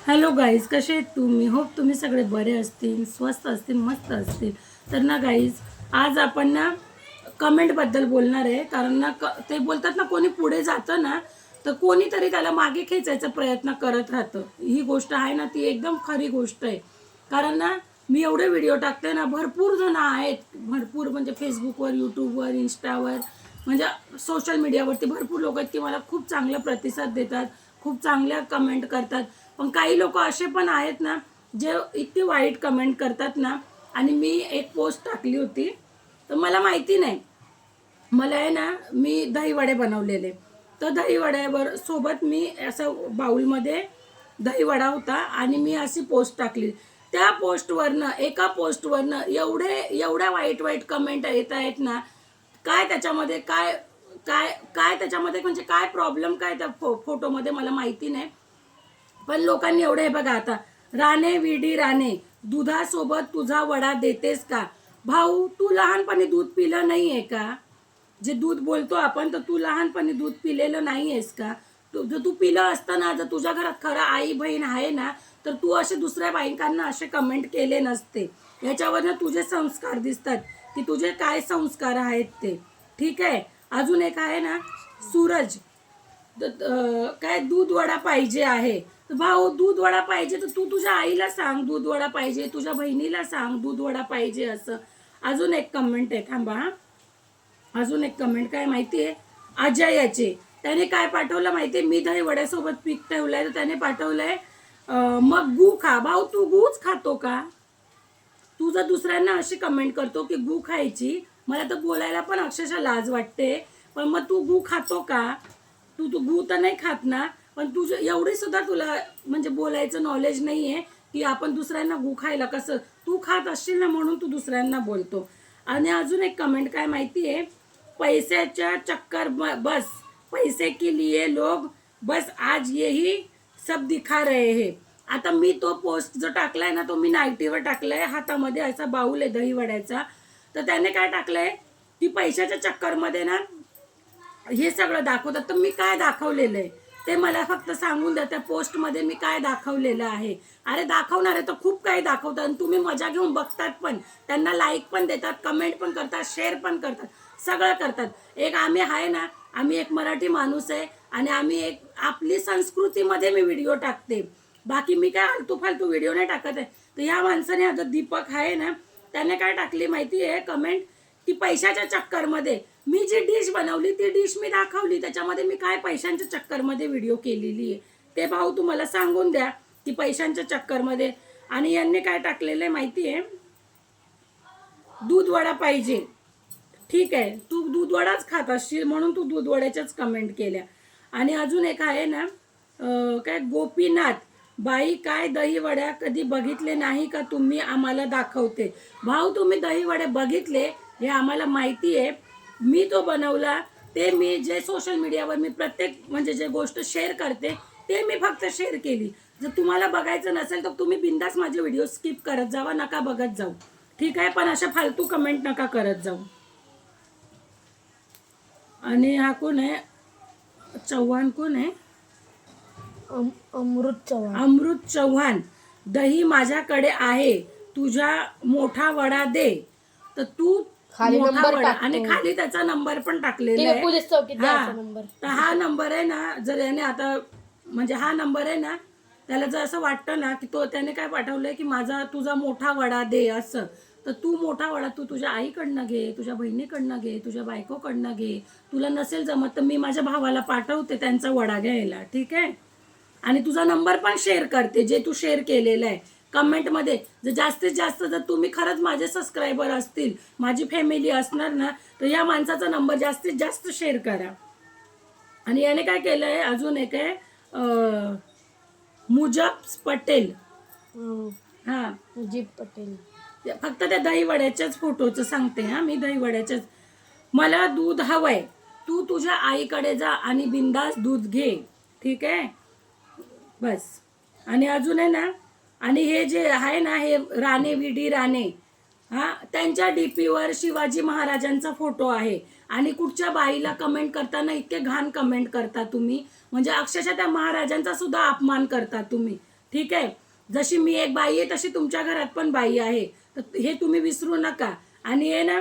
Hello guys, कसे आहेत तुम्ही? होप तुम्ही सगळे बरे असतील, स्वस्त असतील, मस्त असतील. तर ना गाईज, आज आपण ना कमेंटबद्दल बोलणार आहे. कारण ना ते बोलतात ना, कोणी पुढे जातं ना तर कोणीतरी त्याला मागे खेचायचा प्रयत्न करत राहतं. ही गोष्ट आहे ना, ती एकदम खरी गोष्ट आहे. कारण ना मी एवढे व्हिडिओ टाकते ना, भरपूर जण आहेत, भरपूर म्हणजे फेसबुकवर, यूट्यूबवर, इंस्टावर, म्हणजे सोशल मीडियावरती भरपूर लोक आहेत की मला खूप चांगला प्रतिसाद देतात, खूप चांगल्या कमेंट करतात. पण काही लोक असे पण आहेत ना, जे इतके वाईट कमेंट करतात ना. आणि मी एक पोस्ट टाकली होती, तर मला माहिती नाही, मला आहे ना, मी दहीवडे बनवलेले. तर दहीवड्यावर सोबत मी असं बाउलमध्ये दहीवडा होता आणि मी अशी पोस्ट टाकली. त्या पोस्टवरनं, एका पोस्टवरनं एवढ्या वाईट वाईट कमेंट येत आहेत ना. काय त्याच्यामध्ये काय काय काय त्याच्यामध्ये म्हणजे काय प्रॉब्लेम काय त्या फोटोमध्ये मला माहिती नाही. पण लोकांनी एवढे, हे बघा आता, राणे विडी राणे, दुधासोबत तुझा वडा देतेस का? भाऊ, तू लहानपणी दूध पिलं नाही आहे का? जे दूध बोलतो आपण, तर तू लहानपणी दूध पिलेलं नाही आहेस का? जर तू पिलं असताना, जर तुझ्या घरात खरं आई बहीण आहे ना, तर तू असे दुसऱ्या बायकांना असे कमेंट केले नसते. याच्यावरनं तुझे संस्कार दिसतात की तुझे काय संस्कार आहेत ते. ठीक आहे. अजून एक आहे ना, सूरज, काय दूध वडा पाहिजे आहे. तर भाऊ, दूध वडा पाहिजे तर तू तुझ्या आईला सांग दूध वडा पाहिजे, तुझ्या बहिणीला सांग दूध वडा पाहिजे असं. अजून एक कमेंट आहे, थांबा. अजून एक कमेंट काय माहिती आहे, अजयाचे. त्याने काय पाठवलं माहिती आहे, मी दही वड्यासोबत पीक ठेवलंय, तर त्याने पाठवलंय मग गू खा. भाऊ, तू गूच खातो का? तू जर दुसऱ्यांना अशी कमेंट करतो की गू खायची, मला तर बोलायला पण अक्षरशः लाज वाटते. पण मग तू गू खातो का? तू तू गू तर नाही खात ना. पण तुझं एवढी सुद्धा तुला म्हणजे बोलायचं नॉलेज नाही आहे की आपण दुसऱ्यांना गू खायला कसं. तू खात असशील ना, म्हणून तू दुसऱ्यांना बोलतो. आणि अजून एक कमेंट काय माहिती आहे, पैशाच्या चक्कर बस, पैसे के लिए लोग बस आज यही सब दिखा रहे हैं. आता मी तो पोस्ट जो टाकलाय ना, तो मी नाईटीवर टाकलाय, हातामध्ये असा बाऊल आहे दहीवड्याचा. तर त्याने काय टाकलंय की पैशाच्या चक्करमध्ये ना हे सगळं दाखवतात. तर मी काय दाखवलेलं आहे ते मला फक्त सांगून द्या, त्या पोस्टमध्ये मी काय दाखवलेलं आहे. अरे दाखवणार आहे तर खूप काही दाखवतात आणि तुम्ही मजा घेऊन बघतात पण, त्यांना लाईक पण देतात, कमेंट पण करतात, शेअर पण करतात, सगळं करतात. एक आम्ही आहे ना, आम्ही एक मराठी माणूस आहे आणि आम्ही एक आपली संस्कृतीमध्ये मी व्हिडिओ टाकते. बाकी मी काय आलतू फालतू व्हिडिओ नाही टाकत आहे. तर ह्या माणसाने, आता दीपक आहे ना, त्याने काय टाकली माहिती आहे कमेंट, की पैशाच्या चक्करमध्ये मी जी डिश बनवली ती डिश मी दाखवली, त्याच्यामध्ये मी काय पैशांच्या चक्करमध्ये व्हिडिओ केलेली आहे ते भाऊ तुम्हाला सांगून द्या की पैशांच्या चक्करमध्ये. आणि यांनी काय टाकलेलं आहे माहिती आहे, दूध वडा पाहिजे. ठीक आहे, तू दूध वडाच खात असशील म्हणून तू दूध वड्याच्याच कमेंट केल्या. आणि अजून एक आहे ना, काय गोपीनाथ, बाई काय दही वड्या कधी बघितले नाही का तुम्ही, आम्हाला दाखवते. भाऊ, तुम्ही दही वडे बघितले हे आम्हाला माहिती आहे. मी तो बनवला, ते मी जे सोशल मीडियावर मी प्रत्येक म्हणजे जे गोष्ट शेअर करते ते मी फक्त शेअर केली. जर तुम्हाला बघायचं नसेल तर तुम्ही बिंदास माझे व्हिडिओ स्किप करत जावा, नका बघत जाऊ. ठीक आहे, पण अशा फालतू कमेंट नका करत जाऊ. आणि हा कोण आहे, चव्हाण कोण आहे, अमृत चव्हाण. अमृत चव्हाण, दही माझ्याकडे आहे, तुझा मोठा वडा दे. तर तू खाली मोठा नंबर वडा, टाकतो. आणि खाली त्याचा नंबर पण टाकलेला आहे. पोलीस चौकीत द्यायचा हा. नंबर. तर हा नंबर आहे ना, जर याने आता म्हणजे हा नंबर आहे ना, त्याला जर असं वाटतं ना की तो, त्याने काय पाठवलंय की माझा तुझा मोठा वडा दे असं. तर तू मोठा वडा तू तुझ्या आईकडनं घे, तुझ्या बहिणीकडनं घे, तुझ्या बायकोकडनं घे. तुला नसेल जमत तर मी माझ्या भावाला पाठवते त्यांचा वडा घ्यायला. ठीक आहे. आणि तुझा नंबर पण शेअर करते, जे तू शेअर केलेलं आहे कमेंटमध्ये. जर जास्तीत जास्त जर तुम्ही खरंच माझे सबस्क्रायबर असतील, माझी फॅमिली असणार ना, तर या माणसाचा नंबर जास्तीत जास्त शेअर करा. आणि याने काय केलं आहे, अजून एक आहे, मुजब पटेल. हां, मुजीब पटेल. फक्त त्या दहीवड्याच्याच फोटोचं सांगते. हां, मी दहीवड्याच्याच. मला दूध हवंय, तू तुझ्या आईकडे जा आणि बिंदास दूध घे. ठीक आहे, बस. आणि अजून आहे ना, आणि हे जे आहे ना, हे राणे विडी राणे, हा, त्यांच्या डीपीवर शिवाजी महाराजांचा फोटो आहे. आणि कुठच्या बाईला कमेंट करताना इतके घाण कमेंट करता तुम्ही, म्हणजे अक्षरशः त्या महाराजांचा सुद्धा अपमान करता तुम्ही. ठीक आहे. जशी मी एक बाई आहे तशी तुमच्या घरात पण बाई आहे, तर हे तुम्ही विसरू नका. आणि हे ना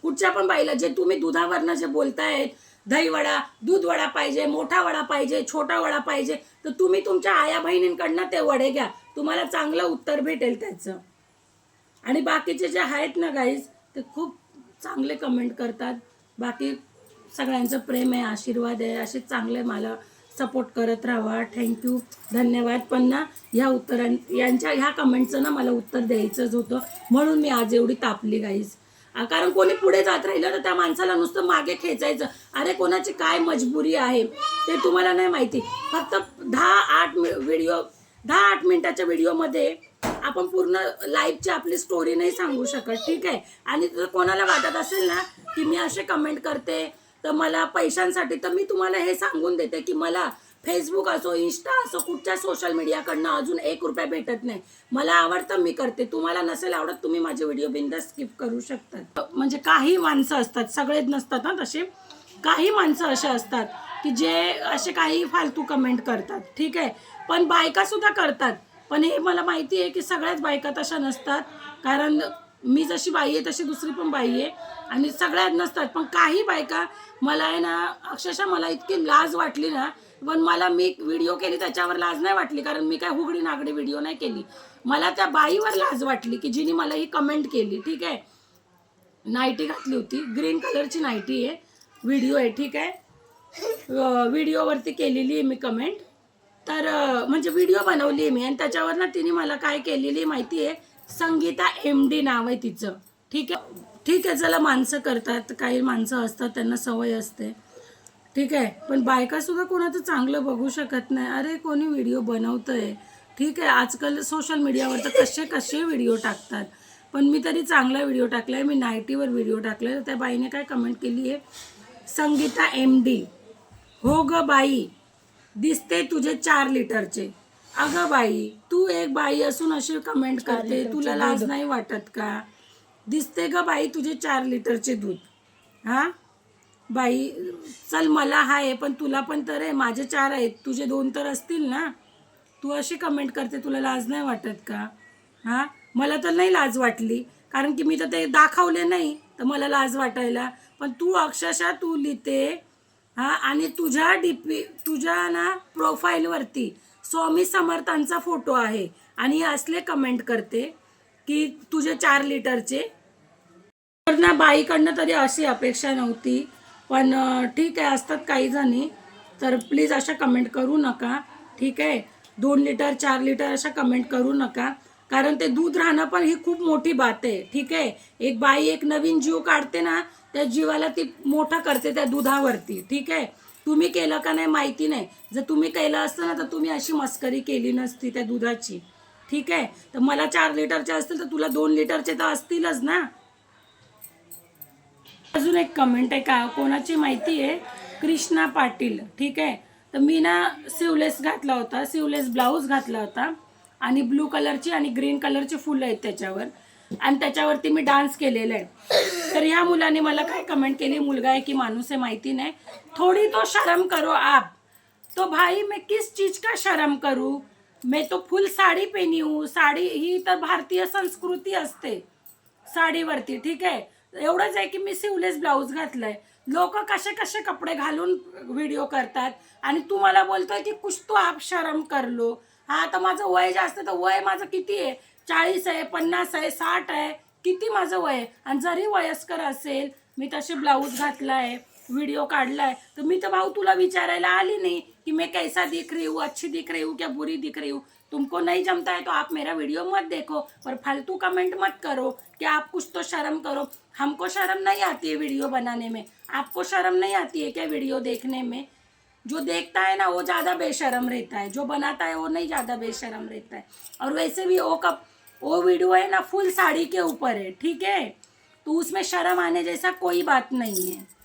कुठच्या पण बाईला जे तुम्ही दुधावरनं जे बोलतायत, दही वडा, दूध वडा पाहिजे, मोठा वडा पाहिजे, छोटा वडा पाहिजे, तर तुम्ही तुमच्या आया बहिणींकडनं ते वडे घ्या, तुम्हाला चांगलं उत्तर भेटेल त्याचं. आणि बाकीचे जे आहेत ना गाईज, ते खूप चांगले कमेंट करतात. बाकी सगळ्यांचं प्रेम आहे, आशीर्वाद आहे, असे चांगले मला सपोर्ट करत राहा. थँक्यू, धन्यवाद. पण ना ह्या यांच्या ह्या कमेंटचं ना मला उत्तर द्यायचंच होतं, म्हणून मी आज एवढी तापली गाईज. कारण कोणी पुढे जात राहिलं तर त्या माणसाला नुसतं मागे खेचायचं. अरे कोणाची काय मजबुरी आहे ते तुम्हाला नाही माहिती. फक्त 10-8 मिनिटाच्या व्हिडिओमध्ये आपण पूर्ण लाईफची आपली स्टोरी नाही सांगू शकत, ठीक आहे. आणि जर कोणाला वाटत असेल ना की मी असे कमेंट करते तर मला पैशांसाठी, तर मी तुम्हाला हे सांगून देते की मला फेसबुक असो, इंस्टा असो, कुठच्या सोशल मीडियाकडनं अजून 1 रुपया भेटत नाही. मला आवडतं मी करते, तुम्हाला नसेल आवडत तुम्ही माझे व्हिडिओ बिनधास्त स्किप करू शकतात. म्हणजे काही माणसं असतात, सगळेच नसतात ना तसे, काही माणसं असे असतात की जे असे काही फालतू कमेंट करतात, ठीक आहे. पण बायका सुद्धा करतात, पण हे मला माहिती आहे की सगळ्याच बायका तशा नसतात. कारण मी जशी बाई आहे तशी दुसरी पण बाई आहे, आणि सगळ्यात नसतात. पण काही बायका मला आहे ना, अक्षरशः मला इतकी लाज वाटली ना, पण मी व्हिडिओ केली त्याच्यावर लाज नाही वाटली, कारण मी काय हुगडी नागडी व्हिडिओ नाही केली. मला त्या बाईवर लाज वाटली की जिने मला ही कमेंट केली, ठीक आहे. नाईटी घातली होती, ग्रीन कलरची नाईटी आहे, व्हिडिओ आहे, ठीक आहे. व्हिडिओवरती केलेली आहे मी कमेंट. तर म्हणजे व्हिडिओ बनवली आहे मी, आणि त्याच्यावर ना तिने मला काय केलेली माहिती आहे, संगीता MD नाव आहे तिचं, ठीक आहे. ठीक आहे, चला माणसं करतात, काही माणसं असतात त्यांना सवय असते, ठीक आहे. पण बायका सुद्धा कोणाचं चांगलं बघू शकत नाही. अरे कोणी व्हिडिओ बनवतंय, ठीक आहे. आजकाल सोशल मीडियावर तर कसे कसे व्हिडिओ टाकतात, पण मी तरी चांगला व्हिडिओ टाकलाय, मी नाईटीवर व्हिडिओ टाकलाय. तर त्या बाईने काय कमेंट केली आहे, संगीता MD, हो ग बाई दिसते तुझे 4 लिटरचे. अगं बाई, तू एक बाई असून अशी कमेंट करते, तुला लाज नाही वाटत का? दिसते ग बाई तुझे 4 लिटरचे दूध. हां बाई, चल मला आहे, पण तुला पण तर आहे, माझे 4 आहेत, तुझे 2 तर असतील ना. तू अशी कमेंट करते, तुला लाज नाही वाटत का? हां, मला तर नाही लाज वाटली, कारण की मी तर ते दाखवले नाही तर मला लाज वाटायला. पण तू अक्षरशः तू लिहिते, हां, आणि तुझ्या ना प्रोफाईलवरती स्वामी समर्थांचा फोटो आहे, आणि असले कमेंट करते की तुझे 4 लिटरचे. तर ना बाईकडनं तरी अशी अपेक्षा नव्हती, पण ठीक आहे, असतात काही जणी. तर प्लीज अशा कमेंट करू नका, ठीक आहे. 2 लिटर 4 लिटर अशा कमेंट करू नका, कारण ते दूध राहणं पण ही खूप मोठी बात आहे, ठीक आहे. एक बाई एक नवीन जीव काढते ना, त्या जीवाला ती मोठा करते त्या दुधावरती, ठीक आहे. तुम्ही केलं का नाही माहिती नाही, जर तुम्ही केलं असतं ना तर तुम्ही अशी मस्करी केली नसती त्या दुधाची, ठीक आहे. तर मला 4 लिटरचे असतील तर तुला 2 लिटरचे तर असतीलच ना. अजून एक कमेंट आहे का, कोणाची माहिती आहे, कृष्णा पाटील, ठीक आहे. तर मी ना सिवलेस घातला होता, सिवलेस ब्लाऊज घातला होता, आणि ब्लू कलरची आणि ग्रीन कलरची फुलं आहेत त्याच्यावर, आणि त्याच्यावरती मी डान्स केलेला आहे. तर ह्या मुलाने मला काय कमेंट केली, मुलगा आहे की माणूस आहे माहिती नाही, थोड़ी तो शर्म करो आप. तो भाई मैं किस चीज़ का शर्म करूँ, मैं तो फुल साड़ी पहनी हूँ. साडी ही तर भारतीय संस्कृती असते साडीवरती, ठीक आहे. एवढंच आहे की मी सिवलेस ब्लाऊज घातलाय. लोक कसे कसे कपडे घालून व्हिडिओ करतात, आणि तू मला बोलतोय की कुछ तो आप शर्म कर लो. हा, आता माझं वय जास्त, तर वय माझं किती आहे, 40 आहे, 50 आहे, 60 आहे, किती माझं वय. आणि जरी वयस्कर असेल, मी तसे ब्लाऊज घातलाय, व्हिडिओ काढलाय, तर मी तर भाऊ तुला विचारायला आली नाही कि मैं कैसा दिख रही हूँ, अच्छी दिख रही हूँ क्या बुरी दिख रही हूँ. तुमको नहीं जमता है तो आप मेरा वीडियो मत देखो, पर फालतू कमेंट मत करो कि आप कुछ तो शर्म करो. हमको शर्म नहीं आती है वीडियो बनाने में, आपको शर्म नहीं आती है क्या वीडियो देखने में. जो देखता है ना वो ज़्यादा बेशरम रहता है, जो बनाता है वो नहीं ज़्यादा बेशरम रहता है. और वैसे भी वो वीडियो है ना फुल साड़ी के ऊपर है, ठीक है. तो उसमें शर्म आने जैसा कोई बात नहीं है.